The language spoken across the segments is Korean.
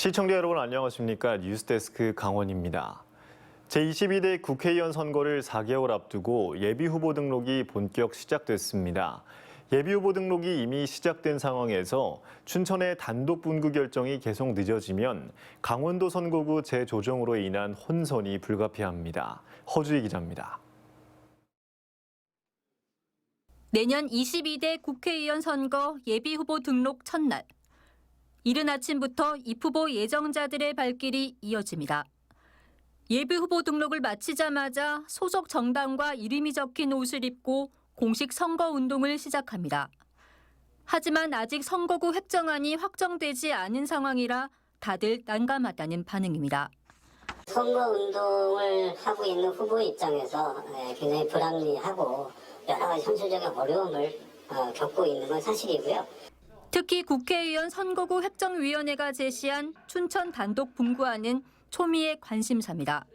시청자 여러분 안녕하십니까? 뉴스데스크 강원입니다. 제22대 국회의원 선거를 4개월 앞두고 예비후보 등록이 본격 시작됐습니다. 예비후보 등록이 이미 시작된 상황에서 춘천의 단독 분구 결정이 계속 늦어지면 강원도 선거구 재조정으로 인한 혼선이 불가피합니다. 허주희 기자입니다. 내년 22대 국회의원 선거 예비후보 등록 첫날. 이른 아침부터 입후보 예정자들의 발길이 이어집니다. 예비후보 등록을 마치자마자 소속 정당과 이름이 적힌 옷을 입고 공식 선거운동을 시작합니다. 하지만 아직 선거구 획정안이 확정되지 않은 상황이라 다들 난감하다는 반응입니다. 선거운동을 하고 있는 후보 입장에서 굉장히 불합리하고 여러 가지 현실적인 어려움을 겪고 있는 건 사실이고요. 특히 국회의원 선거구 획정위원회가 제시한 춘천 단독 분구안은 초미의 관심사입니다.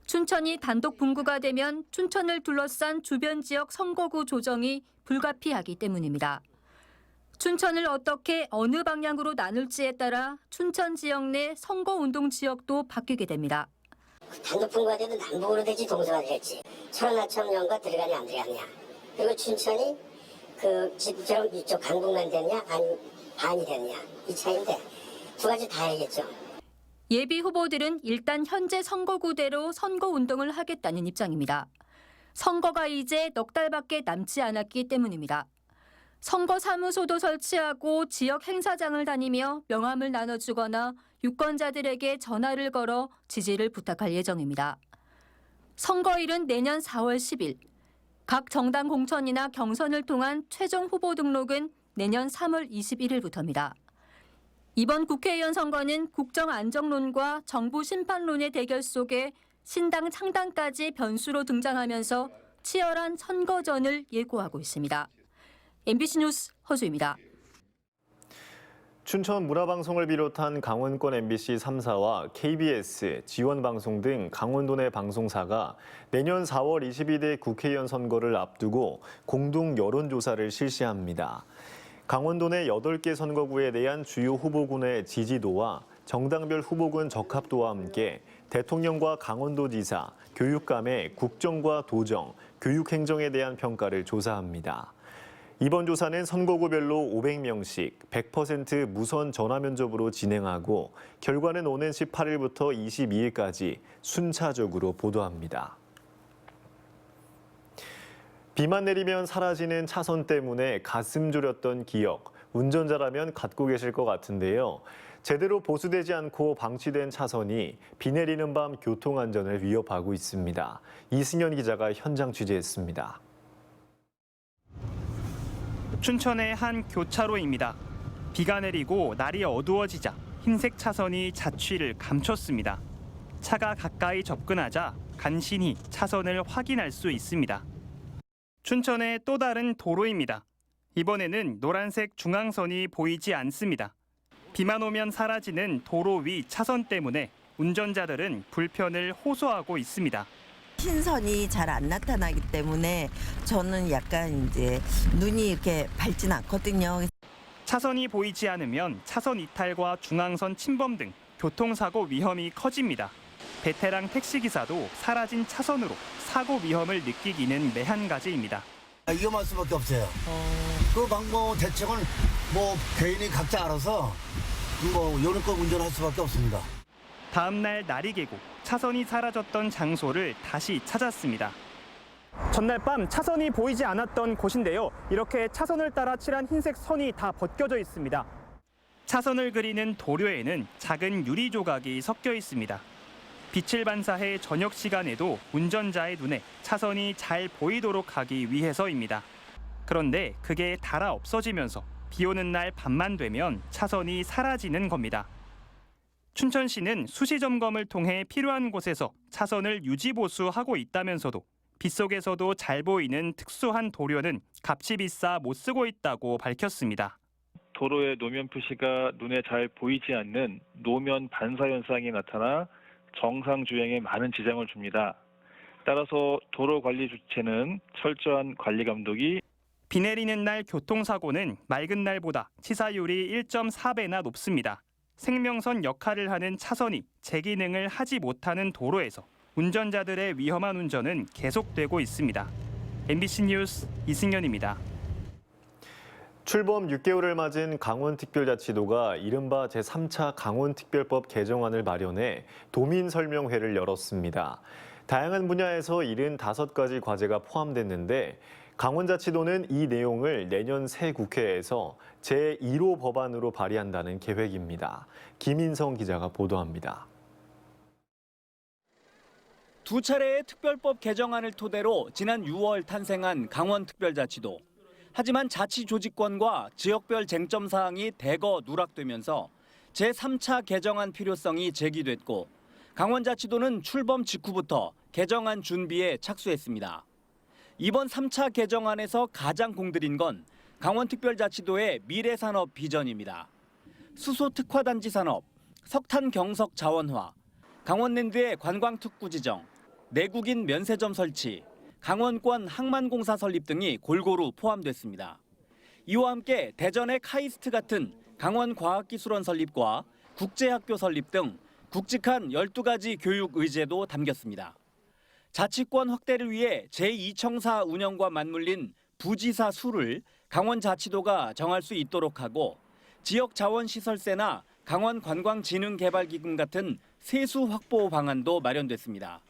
춘천이 단독 분구가 되면 춘천을 둘러싼 주변 지역 선거구 조정이 불가피하기 때문입니다. 춘천을 어떻게 어느 방향으로 나눌지에 따라 춘천 지역 내 선거운동 지역도 바뀌게 됩니다. 단독 분구가 되든 남북으로 될지 동서가 될지 천하천년과 들어가냐 안 들어가냐. 그리고 춘천이 집처럼 이쪽 강북만 되냐 아니 반이 되냐 이 차이인데 두 가지 다 해야겠죠. 예비 후보들은 일단 현재 선거구대로 선거운동을 하겠다는 입장입니다. 선거가 이제 넉 달밖에 남지 않았기 때문입니다. 선거사무소도 설치하고 지역 행사장을 다니며 명함을 나눠주거나 유권자들에게 전화를 걸어 지지를 부탁할 예정입니다. 선거일은 내년 4월 10일. 각 정당 공천이나 경선을 통한 최종 후보 등록은 내년 3월 21일부터입니다. 이번 국회의원 선거는 국정 안정론과 정부 심판론의 대결 속에 신당 창당까지 변수로 등장하면서 치열한 선거전을 예고하고 있습니다. MBC 뉴스 허수입니다. 춘천 문화방송을 비롯한 강원권 MBC 3사와 KBS, 지원방송 등 강원도 내 방송사가 내년 4월 22대 국회의원 선거를 앞두고 공동 여론조사를 실시합니다. 강원도 내 8개 선거구에 대한 주요 후보군의 지지도와 정당별 후보군 적합도와 함께 대통령과 강원도지사, 교육감의 국정과 도정, 교육행정에 대한 평가를 조사합니다. 이번 조사는 선거구별로 500명씩 100% 무선 전화 면접으로 진행하고 결과는 오는 18일부터 22일까지 순차적으로 보도합니다. 비만 내리면 사라지는 차선 때문에 가슴 졸였던 기억, 운전자라면 갖고 계실 것 같은데요. 제대로 보수되지 않고 방치된 차선이 비 내리는 밤 교통안전을 위협하고 있습니다. 이승현 기자가 현장 취재했습니다. 춘천의 한 교차로입니다. 비가 내리고 날이 어두워지자 흰색 차선이 자취를 감췄습니다. 차가 가까이 접근하자 간신히 차선을 확인할 수 있습니다. 춘천의 또 다른 도로입니다. 이번에는 노란색 중앙선이 보이지 않습니다. 비만 오면 사라지는 도로 위 차선 때문에 운전자들은 불편을 호소하고 있습니다. 신선이 잘 안 나타나기 때문에 저는 약간 이제 눈이 이렇게 밝진 않거든요. 차선이 보이지 않으면 차선 이탈과 중앙선 침범 등 교통사고 위험이 커집니다. 베테랑 택시기사도 사라진 차선으로 사고 위험을 느끼기는 매한가지입니다. 위험할 수밖에 없어요. 그 방법 대책은 개인이 각자 알아서 요령껏 운전할 수밖에 없습니다. 다음 날 날이 개고 차선이 사라졌던 장소를 다시 찾았습니다. 전날 밤 차선이 보이지 않았던 곳인데요. 이렇게 차선을 따라 칠한 흰색 선이 다 벗겨져 있습니다. 차선을 그리는 도료에는 작은 유리 조각이 섞여 있습니다. 빛을 반사해 저녁 시간에도 운전자의 눈에 차선이 잘 보이도록 하기 위해서입니다. 그런데 그게 닳아 없어지면서 비 오는 날 밤만 되면 차선이 사라지는 겁니다. 춘천시는 수시 점검을 통해 필요한 곳에서 차선을 유지 보수하고 있다면서도 빗속에서도 잘 보이는 특수한 도료는 값이 비싸 못 쓰고 있다고 밝혔습니다. 도로의 노면 표시가 눈에 잘 보이지 않는 노면 반사 현상이 나타나 정상 주행에 많은 지장을 줍니다. 따라서 도로 관리 주체는 철저한 관리 감독이 비 내리는 날 교통사고는 맑은 날보다 치사율이 1.4배나 높습니다. 생명선 역할을 하는 차선이 제 기능을 하지 못하는 도로에서 운전자들의 위험한 운전은 계속되고 있습니다. MBC 뉴스 이승현입니다. 출범 6개월을 맞은 강원특별자치도가 이른바 제3차 강원특별법 개정안을 마련해 도민설명회를 열었습니다. 다양한 분야에서 75가지 과제가 포함됐는데 강원자치도는 이 내용을 내년 새 국회에서 제1호 법안으로 발의한다는 계획입니다. 김인성 기자가 보도합니다. 두 차례의 특별법 개정안을 토대로 지난 6월 탄생한 강원특별자치도. 하지만 자치 조직권과 지역별 쟁점 사항이 대거 누락되면서 제3차 개정안 필요성이 제기됐고 강원자치도는 출범 직후부터 개정안 준비에 착수했습니다. 이번 3차 개정안에서 가장 공들인 건 강원특별자치도의 미래산업 비전입니다. 수소 특화단지 산업, 석탄 경석 자원화, 강원랜드의 관광특구 지정, 내국인 면세점 설치, 강원권 항만공사 설립 등이 골고루 포함됐습니다. 이와 함께 대전의 카이스트 같은 강원과학기술원 설립과 국제학교 설립 등 굵직한 12가지 교육 의제도 담겼습니다. 자치권 확대를 위해 제2청사 운영과 맞물린 부지사 수를 강원자치도가 정할 수 있도록 하고 지역자원시설세나 강원관광진흥개발기금 같은 세수 확보 방안도 마련됐습니다.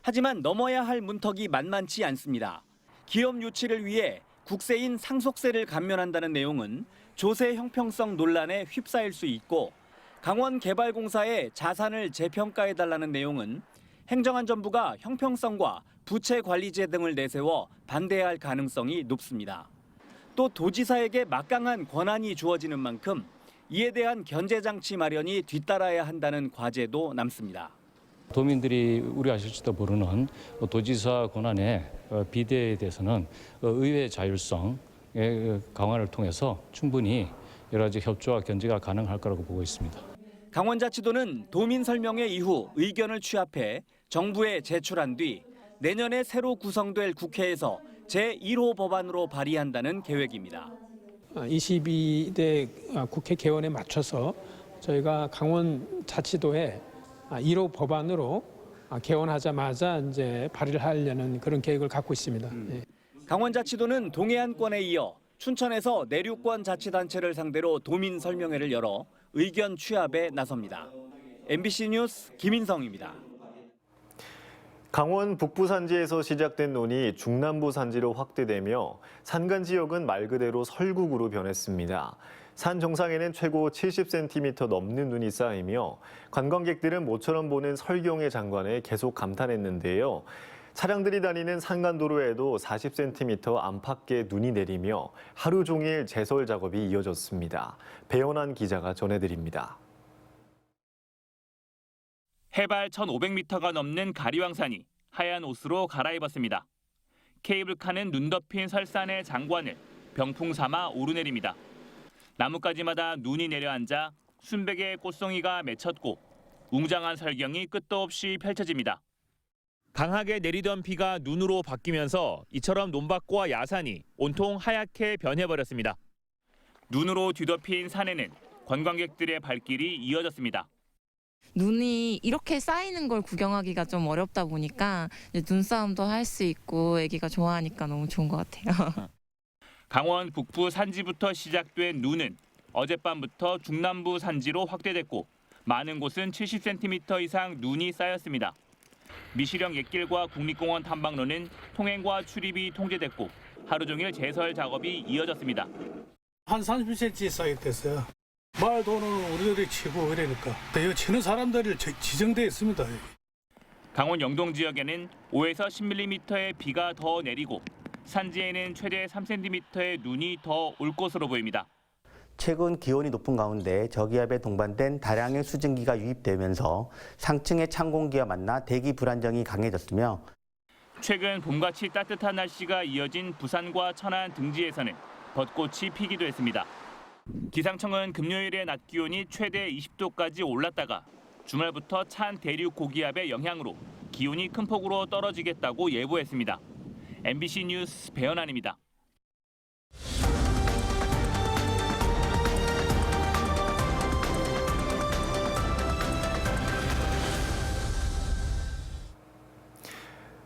하지만 넘어야 할 문턱이 만만치 않습니다. 기업 유치를 위해 국세인 상속세를 감면한다는 내용은 조세 형평성 논란에 휩싸일 수 있고 강원개발공사의 자산을 재평가해달라는 내용은 행정안전부가 형평성과 부채관리제 등을 내세워 반대해야 할 가능성이 높습니다. 또 도지사에게 막강한 권한이 주어지는 만큼 이에 대한 견제장치 마련이 뒤따라야 한다는 과제도 남습니다. 도민들이 우려하실지도 모르는 도지사 권한의 비대에 대해서는 의회 자율성의 강화를 통해서 충분히 여러 가지 협조와 견제가 가능할 거라고 보고 있습니다. 강원자치도는 도민설명회 이후 의견을 취합해 정부에 제출한 뒤 내년에 새로 구성될 국회에서 제1호 법안으로 발의한다는 계획입니다. 22대 국회 개원에 맞춰서 저희가 강원자치도에 1호 법안으로 개원하자마자 이제 발의를 하려는 그런 계획을 갖고 있습니다. 강원자치도는 동해안권에 이어 춘천에서 내륙권 자치단체를 상대로 도민 설명회를 열어 의견 취합에 나섭니다. MBC 뉴스 김인성입니다. 강원 북부 산지에서 시작된 눈이 중남부 산지로 확대되며 산간 지역은 말 그대로 설국으로 변했습니다. 산 정상에는 최고 70cm 넘는 눈이 쌓이며 관광객들은 모처럼 보는 설경의 장관에 계속 감탄했는데요. 차량들이 다니는 산간도로에도 40cm 안팎의 눈이 내리며 하루 종일 제설 작업이 이어졌습니다. 배연한 기자가 전해드립니다. 해발 1,500m가 넘는 가리왕산이 하얀 옷으로 갈아입었습니다. 케이블카는 눈 덮인 설산의 장관을 병풍 삼아 오르내립니다. 나뭇가지마다 눈이 내려앉아 순백의 꽃송이가 맺혔고 웅장한 설경이 끝도 없이 펼쳐집니다. 강하게 내리던 비가 눈으로 바뀌면서 이처럼 논밭과 야산이 온통 하얗게 변해버렸습니다. 눈으로 뒤덮인 산에는 관광객들의 발길이 이어졌습니다. 눈이 이렇게 쌓이는 걸 구경하기가 좀 어렵다 보니까 눈싸움도 할 수 있고 애기가 좋아하니까 너무 좋은 것 같아요. 강원 북부 산지부터 시작된 눈은 어젯밤부터 중남부 산지로 확대됐고 많은 곳은 70cm 이상 눈이 쌓였습니다. 미시령 옛길과 국립공원 탐방로는 통행과 출입이 통제됐고 하루 종일 제설 작업이 이어졌습니다. 한 30cm 쌓였댔어요. 말 도는 우리들이 치고 이러니까 여기 치는 사람들이 지정돼 있습니다. 강원 영동 지역에는 5에서 10mm의 비가 더 내리고 산지에는 최대 3cm의 눈이 더 올 것으로 보입니다. 최근 기온이 높은 가운데 저기압에 동반된 다량의 수증기가 유입되면서 상층의 찬 공기와 만나 대기 불안정이 강해졌으며 최근 봄같이 따뜻한 날씨가 이어진 부산과 천안 등지에서는 벚꽃이 피기도 했습니다. 기상청은 금요일에 낮 기온이 최대 20도까지 올랐다가 주말부터 찬 대륙 고기압의 영향으로 기온이 큰 폭으로 떨어지겠다고 예보했습니다. MBC 뉴스 배연한입니다.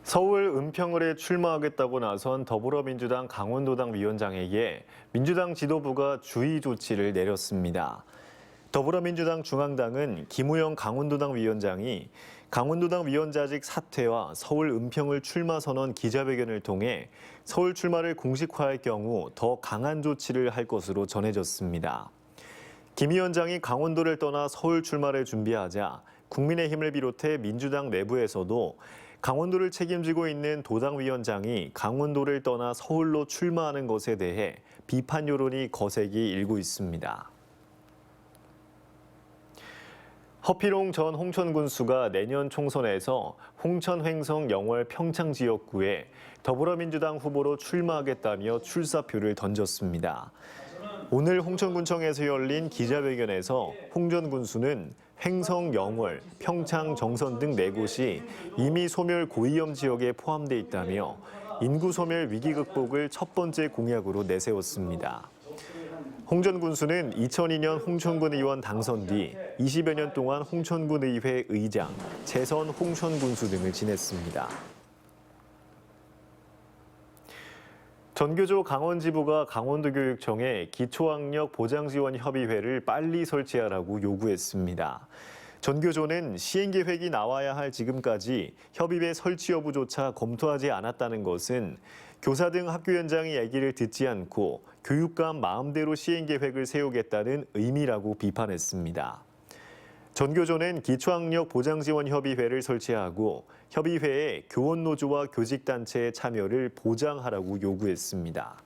서울 은평을에 출마하겠다고 나선 더불어민주당 강원도당 위원장에게 민주당 지도부가 주의 조치를 내렸습니다. 더불어민주당 중앙당은 김우영 강원도당 위원장이 강원도당 위원자직 사퇴와 서울 은평을 출마 선언 기자회견을 통해 서울 출마를 공식화할 경우 더 강한 조치를 할 것으로 전해졌습니다. 김 위원장이 강원도를 떠나 서울 출마를 준비하자 국민의힘을 비롯해 민주당 내부에서도 강원도를 책임지고 있는 도당 위원장이 강원도를 떠나 서울로 출마하는 것에 대해 비판 여론이 거세게 일고 있습니다. 허필홍 전 홍천 군수가 내년 총선에서 홍천 횡성 영월 평창 지역구에 더불어민주당 후보로 출마하겠다며 출사표를 던졌습니다. 오늘 홍천군청에서 열린 기자회견에서 홍 전 군수는 횡성, 영월, 평창, 정선 등 4곳이 이미 소멸 고위험 지역에 포함돼 있다며 인구 소멸 위기 극복을 첫 번째 공약으로 내세웠습니다. 홍 전 군수는 2002년 홍천군 의원 당선 뒤 20여 년 동안 홍천군 의회 의장, 재선 홍천 군수 등을 지냈습니다. 전교조 강원지부가 강원도교육청에 기초학력 보장지원협의회를 빨리 설치하라고 요구했습니다. 전교조는 시행계획이 나와야 할 지금까지 협의회 설치 여부조차 검토하지 않았다는 것은 교사 등 학교 현장의 얘기를 듣지 않고 교육감 마음대로 시행계획을 세우겠다는 의미라고 비판했습니다. 전교조는 기초학력 보장지원협의회를 설치하고 협의회에 교원노조와 교직단체의 참여를 보장하라고 요구했습니다.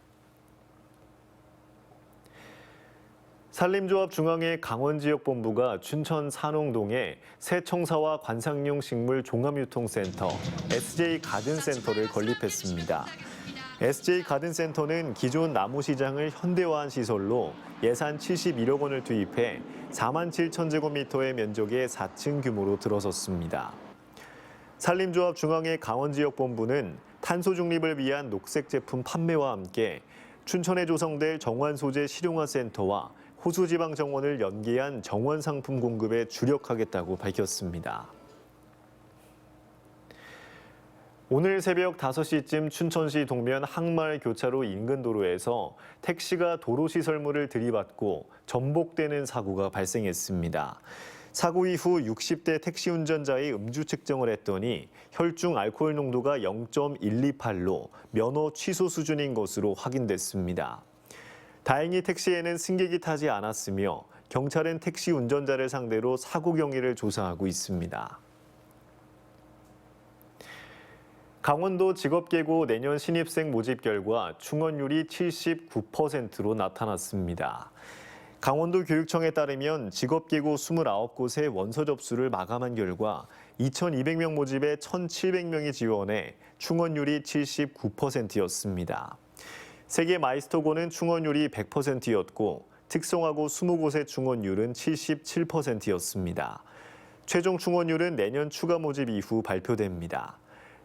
산림조합 중앙회 강원지역본부가 춘천 산홍동에 새 청사와 관상용 식물 종합유통센터 SJ가든센터를 건립했습니다. SJ가든센터는 기존 나무시장을 현대화한 시설로 예산 71억 원을 투입해 4만 7천 제곱미터의 면적의 4층 규모로 들어섰습니다. 산림조합 중앙회 강원지역본부는 탄소 중립을 위한 녹색 제품 판매와 함께 춘천에 조성될 정원 소재 실용화 센터와 호수지방 정원을 연계한 정원 상품 공급에 주력하겠다고 밝혔습니다. 오늘 새벽 5시쯤 춘천시 동면 항마을 교차로 인근 도로에서 택시가 도로시설물을 들이받고 전복되는 사고가 발생했습니다. 사고 이후 60대 택시 운전자의 음주 측정을 했더니 혈중 알코올 농도가 0.128로 면허 취소 수준인 것으로 확인됐습니다. 다행히 택시에는 승객이 타지 않았으며 경찰은 택시 운전자를 상대로 사고 경위를 조사하고 있습니다. 강원도 직업계고 내년 신입생 모집 결과 충원율이 79%로 나타났습니다. 강원도 교육청에 따르면 직업계고 29곳의 원서 접수를 마감한 결과 2,200명 모집에 1,700명이 지원해 충원율이 79%였습니다. 세계 마이스터고는 충원율이 100%였고 특성화고 20곳의 충원율은 77%였습니다. 최종 충원율은 내년 추가 모집 이후 발표됩니다.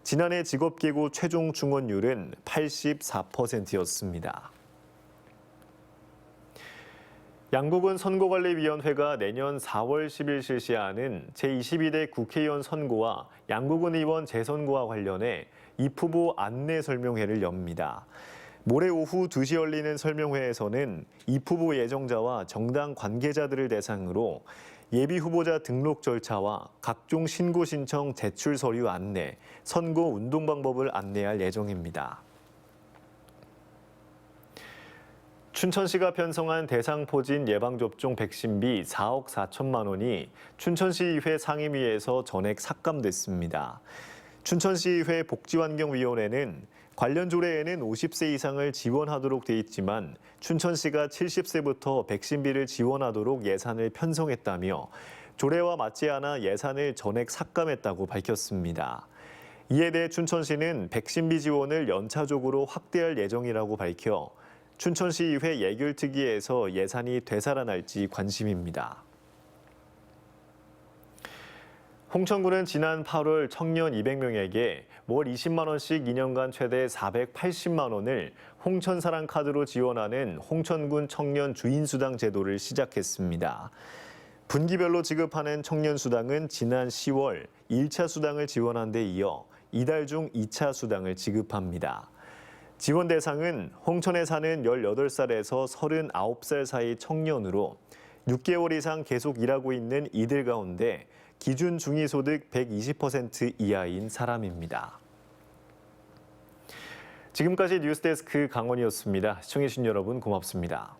지난해 직업계고 최종 충원율은 84%였습니다. 양국은 선거관리위원회가 내년 4월 10일 실시하는 제22대 국회의원 선거와 양국은 의원 재선거와 관련해 입후보 안내 설명회를 엽니다. 모레 오후 2시 열리는 설명회에서는 입후보 예정자와 정당 관계자들을 대상으로 예비후보자 등록 절차와 각종 신고 신청 제출 서류 안내, 선거 운동 방법을 안내할 예정입니다. 춘천시가 편성한 대상포진 예방접종 백신비 4억 4천만 원이 춘천시의회 상임위에서 전액 삭감됐습니다. 춘천시의회 복지환경위원회는 관련 조례에는 50세 이상을 지원하도록 돼 있지만 춘천시가 70세부터 백신비를 지원하도록 예산을 편성했다며 조례와 맞지 않아 예산을 전액 삭감했다고 밝혔습니다. 이에 대해 춘천시는 백신비 지원을 연차적으로 확대할 예정이라고 밝혀 춘천시의회 예결특위에서 예산이 되살아날지 관심입니다. 홍천군은 지난 8월 청년 200명에게 월 20만 원씩 2년간 최대 480만 원을 홍천사랑 카드로 지원하는 홍천군 청년 주인수당 제도를 시작했습니다. 분기별로 지급하는 청년수당은 지난 10월 1차 수당을 지원한 데 이어 이달 중 2차 수당을 지급합니다. 지원 대상은 홍천에 사는 18살에서 39살 사이 청년으로 6개월 이상 계속 일하고 있는 이들 가운데 기준 중위소득 120% 이하인 사람입니다. 지금까지 뉴스데스크 강원이었습니다. 시청해주신 여러분 고맙습니다.